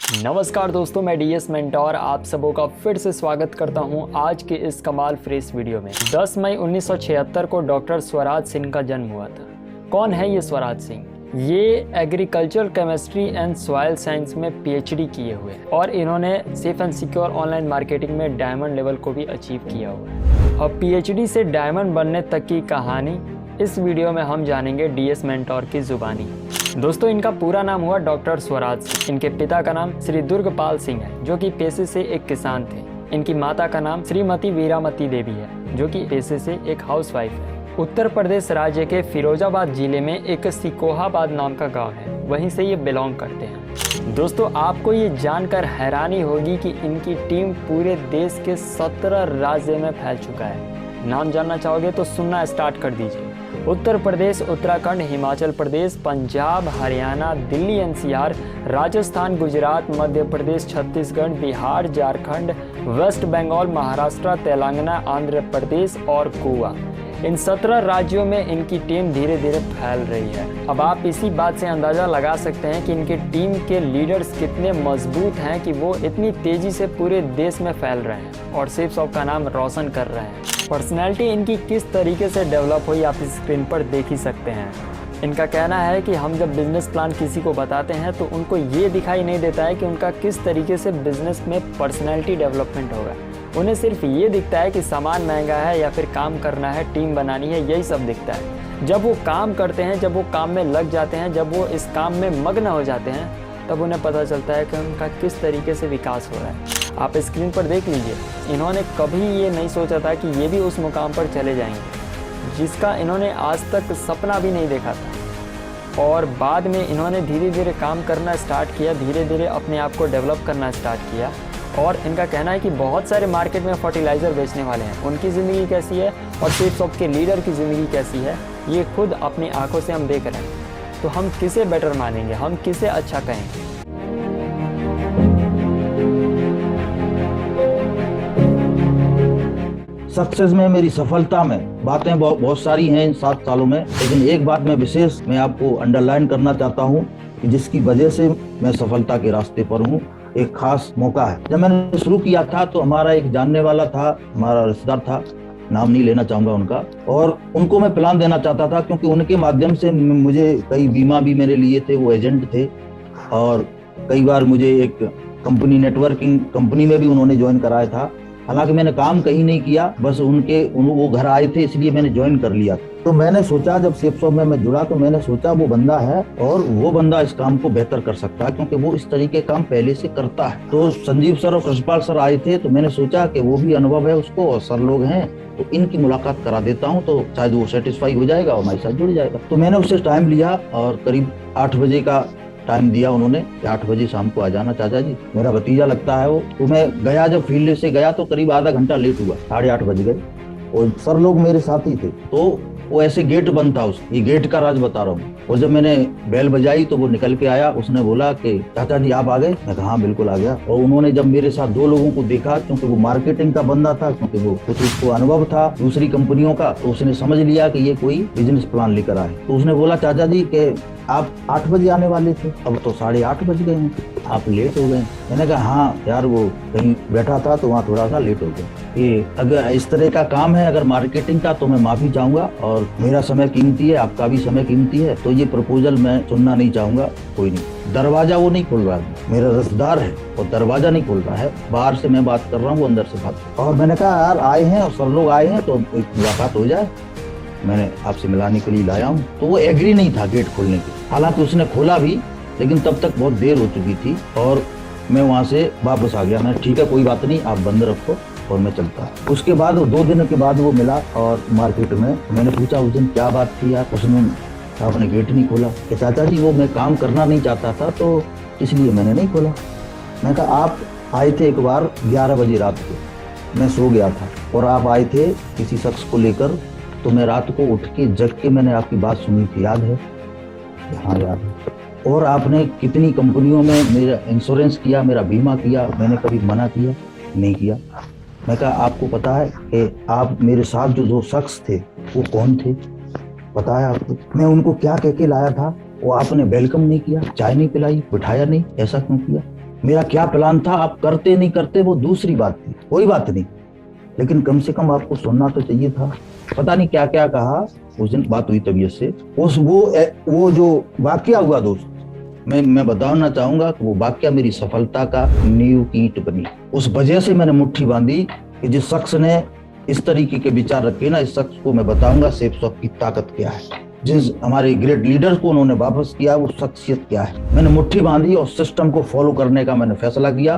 नमस्कार दोस्तों, मैं डीएस मेंटोर आप सबों का फिर से स्वागत करता हूं आज के इस कमाल फ्रेश वीडियो में। 10 मई 1976 को डॉक्टर स्वराज सिंह का जन्म हुआ था। कौन है ये स्वराज सिंह? ये agriculture chemistry and soil science में पीएचडी किए हुए हैं और इन्होंने safe and secure online marketing में डायमंड लेवल को भी अचीव किया हुआ है। और पीएचडी से डायमंड बनने तक की कहानी इस वीडियो में हम जानेंगे डीएस मेंटोर की जुबानी। दोस्तों, इनका पूरा नाम हुआ डॉक्टर स्वराज सिंह। इनके पिता का नाम श्री दुर्गपाल सिंह है, जो कि पेशे से एक किसान थे। इनकी माता का नाम श्रीमती वीरामती देवी है, जो कि पेशे से एक हाउसवाइफ है। उत्तर प्रदेश राज्य के फिरोजाबाद जिले में एक सिकोहाबाद नाम का गांव है, वहीं से ये बिलोंग करते हैं। दोस्तों, आपको ये जानकर हैरानी होगी कि इनकी टीम पूरे देश के 17 राज्य में फैल चुका है। नाम जानना चाहोगे तो सुनना स्टार्ट कर दीजिए। उत्तर प्रदेश, उत्तराखंड, हिमाचल प्रदेश, पंजाब, हरियाणा, दिल्ली एनसीआर, राजस्थान, गुजरात, मध्य प्रदेश, छत्तीसगढ़, बिहार, झारखंड, वेस्ट बंगाल, महाराष्ट्र, तेलंगाना, आंध्र प्रदेश और गोवा। इन 17 राज्यों में इनकी टीम धीरे धीरे फैल रही है। अब आप इसी बात से अंदाजा लगा सकते हैं कि इनकी टीम के लीडर्स कितने मजबूत हैं कि वो इतनी तेजी से पूरे देश में फैल रहे हैं और सेफ शॉप का नाम रोशन कर रहे हैं। पर्सनैलिटी इनकी किस तरीके से डेवलप हुई आप इस स्क्रीन पर देख ही सकते हैं। इनका कहना है कि हम जब बिजनेस प्लान किसी को बताते हैं तो उनको ये दिखाई नहीं देता है कि उनका किस तरीके से बिजनेस में पर्सनैलिटी डेवलपमेंट होगा। उन्हें सिर्फ ये दिखता है कि सामान महंगा है या फिर काम करना है, टीम बनानी है, यही सब दिखता है। जब वो काम करते हैं, जब वो काम में लग जाते हैं, जब वो इस काम में मग्न हो जाते हैं, तब उन्हें पता चलता है कि उनका किस तरीके से विकास हो रहा है। आप स्क्रीन पर देख लीजिए, इन्होंने कभी ये नहीं सोचा था कि ये भी उस मुकाम पर चले जाएंगे जिसका इन्होंने आज तक सपना भी नहीं देखा था। और बाद में इन्होंने धीरे धीरे काम करना स्टार्ट किया, धीरे धीरे अपने आप को डेवलप करना स्टार्ट किया। और इनका कहना है कि बहुत सारे मार्केट में फर्टिलाइज़र बेचने वाले हैं, उनकी ज़िंदगी कैसी है और सेफ शॉप के लीडर की ज़िंदगी कैसी है, ये खुद अपनी आंखों से हम देख रहे हैं। तो हम किसे बेटर मानेंगे, हम किसे अच्छा कहेंगे? सक्सेस में, मेरी सफलता में बातें बहुत सारी हैं इन 7 सालों में, लेकिन एक बात मैं आपको अंडरलाइन करना चाहता हूं कि जिसकी वजह से मैं सफलता के रास्ते पर हूं। एक खास मौका है। जब मैंने शुरू किया था तो हमारा एक जानने वाला था, हमारा रिश्तेदार था, नाम नहीं लेना चाहूंगा उनका, और उनको मैं प्लान देना चाहता था क्योंकि उनके माध्यम से मुझे कई बीमा भी मेरे लिए थे, वो एजेंट थे। और कई बार मुझे एक कंपनी, नेटवर्किंग कंपनी में भी उन्होंने ज्वाइन कराया था। हालांकि मैंने काम कहीं नहीं किया, बस वो घर आए थे इसलिए मैंने ज्वाइन कर लिया। तो मैंने सोचा, जब सेफ शॉप में मैं जुड़ा तो मैंने सोचा वो बंदा है और वो बंदा इस काम को बेहतर कर सकता है क्योंकि वो इस तरीके काम पहले से करता है। तो संजीव सर और कृष्णपाल सर आए थे, तो मैंने सोचा कि वो भी अनुभव है उसको और सर लोग हैं, तो इनकी मुलाकात करा देता हूँ तो शायद वो सेटिस्फाई हो जाएगा और हमारे साथ जुड़ जाएगा। तो मैंने उससे टाइम लिया और करीब 8 बजे का टाइम दिया उन्होंने, 8 बजे शाम को आ जाना चाचा जी, मेरा भतीजा लगता है वो। तो मैं गया, जब फील्ड से गया तो करीब आधा घंटा लेट हुआ, 8:30 बज गए और सर लोग मेरे साथ ही थे। तो वो ऐसे गेट बंद था, ये गेट का राज बता रहा हूँ। और जब मैंने बेल बजाई तो वो निकल के आया, उसने बोला कि चाचा जी आप आ गए? मैं कहा हाँ बिल्कुल आ गया। और उन्होंने जब मेरे साथ 2 लोगों को देखा, क्योंकि वो मार्केटिंग का बंदा था, क्योंकि वो कुछ उसको अनुभव था दूसरी कंपनियों का, तो उसने समझ लिया कि ये कोई बिजनेस प्लान लेकर आए। तो उसने बोला चाचा जी के आप 8 बजे आने वाले थे, अब तो 8:30 बज गए हैं, आप लेट हो गए। मैंने कहा हाँ यार, वो कहीं बैठा था तो वहाँ थोड़ा सा लेट हो गया। ये अगर इस तरह का काम है, अगर मार्केटिंग का, तो मैं माफी चाहूंगा और मेरा समय कीमती है, आपका भी समय कीमती है, तो ये प्रपोजल मैं सुनना नहीं चाहूंगा। कोई नहीं, दरवाजा वो नहीं खोल रहा है, मेरा रिश्तेदार है और दरवाजा नहीं खोल रहा है, बाहर से मैं बात कर रहा हूँ, अंदर से बात। और मैंने कहा यार आए हैं और सर लोग आए हैं तो एक मुलाकात हो जाए, मैंने आपसे मिलाने के लिए लाया हूँ। तो वो एग्री नहीं था गेट खोलने की, हालांकि उसने खोला भी, लेकिन तब तक बहुत देर हो चुकी थी और मैं वहाँ से वापस आ गया। मैंने ठीक है कोई बात नहीं, आप बंद रखो और मैं चलता। उसके बाद 2 दिन के बाद वो मिला और मार्केट में मैंने पूछा उस दिन क्या बात थी यार, उसने आपने गेट नहीं खोला। कि चाचा जी वो मैं काम करना नहीं चाहता था तो इसलिए मैंने नहीं खोला। मैंने कहा आप आए थे एक बार 11 बजे रात को, मैं सो गया था और आप आए थे किसी शख्स को लेकर, तो मैं रात को उठ के जग के मैंने आपकी बात सुनी थी, याद है? हाँ याद है। और आपने कितनी कंपनियों में मेरा इंश्योरेंस किया, मेरा बीमा किया, मैंने कभी मना किया नहीं किया। मैं कहा आपको पता है कि आप मेरे साथ जो 2 शख्स थे वो कौन थे? पता है आपको? मैं उनको क्या कह के लाया था? वो आपने वेलकम नहीं किया, चाय नहीं पिलाई, बिठाया नहीं, ऐसा क्यों किया? मेरा क्या प्लान था, आप करते नहीं करते वो दूसरी बात थी, कोई बात नहीं, लेकिन कम से कम आपको सुनना तो चाहिए था। पता नहीं क्या क्या कहा उस दिन, बात हुई तबीयत से। वो जो वाकया हुआ दोस्त, मैं बताना चाहूंगा कि वो वाकया मेरी सफलता का नींव की ईंट बनी। उस वजह से मैंने मुट्ठी बांधी कि जिस शख्स ने इस तरीके के विचार रखे ना, इस शख्स को मैं बताऊंगा सेफ शॉप की ताकत क्या है, जिस हमारे ग्रेट लीडर्स को उन्होंने वापस किया वो शख्सियत क्या है। मैंने मुट्ठी बांधी और सिस्टम को फॉलो करने का मैंने फैसला किया।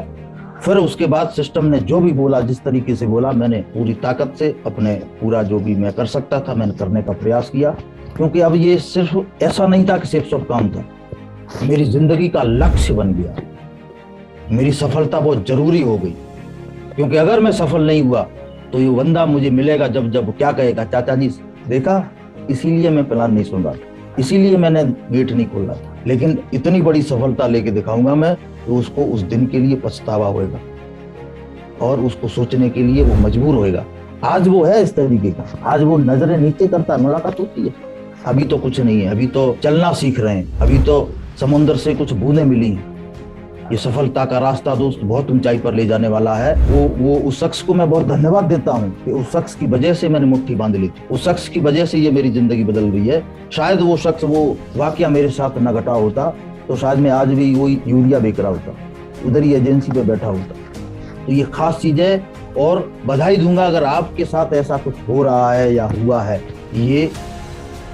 फिर उसके बाद सिस्टम ने जो भी बोला, जिस तरीके से बोला, मैंने पूरी ताकत से अपने पूरा जो भी मैं कर सकता था मैंने करने का प्रयास किया। क्योंकि अब ये सिर्फ ऐसा नहीं था कि सेफ शॉप काम था, मेरी जिंदगी का लक्ष्य बन गया। मेरी सफलता बहुत जरूरी हो गई, क्योंकि अगर मैं सफल नहीं हुआ तो ये बंदा मुझे मिलेगा जब क्या कहेगा, चाचा जी देखा, इसीलिए मैं प्लान नहीं सुन रहा था, इसीलिए मैंने गेट नहीं खोल रहा था। लेकिन इतनी बड़ी सफलता लेके दिखाऊंगा मैं, तो उसको उस दिन के लिए पछतावा होएगा और उसको सोचने के लिए वो मजबूर होएगा। आज वो है इस तरीके का, आज वो नजरें नीचे करता, मुलाकात होती है। अभी तो कुछ नहीं है, अभी तो चलना सीख रहे हैं, अभी तो समुद्र से कुछ बूंदें मिली हैं। ये सफलता का रास्ता दोस्त बहुत ऊंचाई पर ले जाने वाला है। वो उस शख्स को मैं बहुत धन्यवाद देता हूँ कि उस शख्स की वजह से मैंने मुट्ठी बांध ली थी, उस शख्स की वजह से ये मेरी जिंदगी बदल रही है। शायद वो शख्स, वो वाकया मेरे साथ न घटा होता तो शायद मैं आज भी वही यूरिया बेच रहा होता, उधर ही एजेंसी पे बैठा होता। तो ये खास चीज है और बधाई दूंगा अगर आपके साथ ऐसा कुछ हो रहा है या हुआ है, ये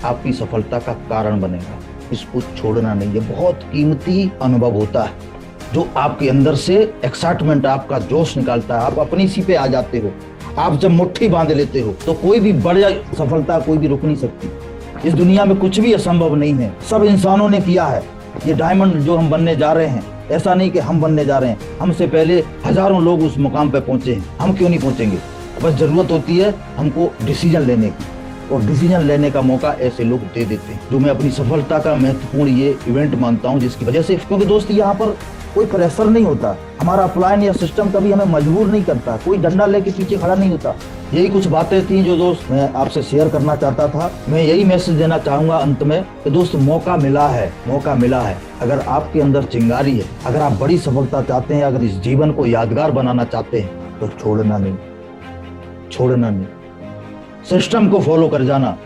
आपकी सफलता का कारण बनेगा। इसको छोड़ना नहीं है, बहुत कीमती अनुभव होता है जो आपके अंदर से एक्साइटमेंट, आपका जोश निकालता है, आप अपनी सी पे आ जाते हो। आप जब मुट्ठी बांध लेते हो तो कोई भी बड़ी सफलता कोई भी रुक नहीं सकती। इस दुनिया में कुछ भी असंभव नहीं है, सब इंसानों ने किया है। ये डायमंड जो हम बनने जा रहे हैं, ऐसा नहीं कि हम बनने जा रहे हैं, हमसे पहले हजारों लोग उस मुकाम पे पहुंचे हैं, हम क्यों नहीं पहुंचेंगे। बस जरूरत होती है हमको डिसीजन लेने की, और डिसीजन लेने का मौका ऐसे लोग दे देते हैं, जो मैं अपनी सफलता का महत्वपूर्ण ये इवेंट मानता हूँ, जिसकी वजह से, क्योंकि दोस्त यहाँ पर कोई प्रेशर नहीं होता, हमारा प्लान या सिस्टम कभी हमें मजबूर नहीं करता, कोई डंडा लेके पीछे खड़ा नहीं होता। यही कुछ बातें थी जो दोस्त मैं आपसे शेयर करना चाहता था। मैं यही मैसेज देना चाहूंगा अंत में कि दोस्त मौका मिला है, मौका मिला है। अगर आपके अंदर चिंगारी है, अगर आप बड़ी सफलता चाहते हैं, अगर इस जीवन को यादगार बनाना चाहते हैं, तो छोड़ना नहीं, छोड़ना नहीं। सिस्टम को फॉलो कर जाना,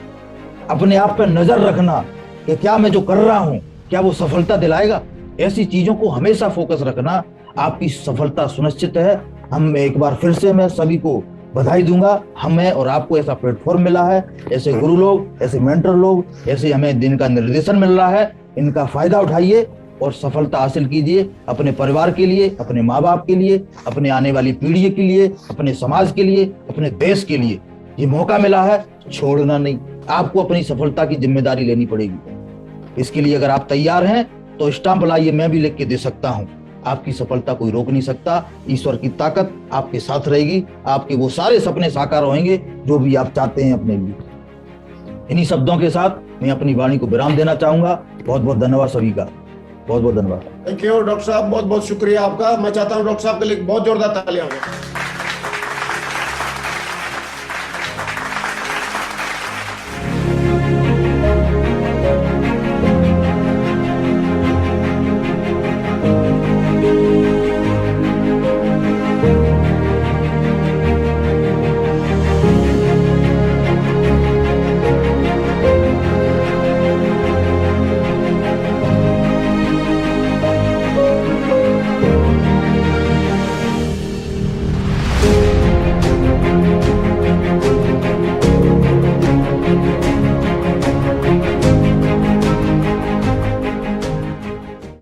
अपने आप पे नजर रखना कि क्या मैं जो कर रहा हूं क्या वो सफलता दिलाएगा। ऐसी चीजों को हमेशा फोकस रखना, आपकी सफलता सुनिश्चित है। हम एक बार फिर से मैं सभी को बधाई दूंगा, हमें और आपको ऐसा प्लेटफॉर्म मिला है, ऐसे गुरु लोग, ऐसे मेंटर लोग, ऐसे हमें दिन का निर्देशन मिल रहा है। इनका फायदा उठाइए और सफलता हासिल कीजिए, अपने परिवार के लिए, अपने माँ बाप के लिए, अपने आने वाली पीढ़ी के लिए, अपने समाज के लिए, अपने देश के लिए। ये मौका मिला है, छोड़ना नहीं। आपको अपनी सफलता की जिम्मेदारी लेनी पड़ेगी। इसके लिए अगर आप तैयार हैं तो स्टाम्प लाइए, मैं भी लिख के दे सकता हूं। आपकी सफलता कोई रोक नहीं सकता। ईश्वर की ताकत आपके साथ रहेगी, आपके वो सारे सपने साकार होंगे जो भी आप चाहते हैं अपने लिए। इन्हीं शब्दों के साथ मैं अपनी वाणी को विराम देना चाहूंगा। बहुत बहुत धन्यवाद सभी का, बहुत बहुत धन्यवाद। थैंक यू डॉक्टर साहब, बहुत बहुत शुक्रिया आपका। मैं चाहता हूँ डॉक्टर साहब के लिए बहुत जोरदार तालियां हो।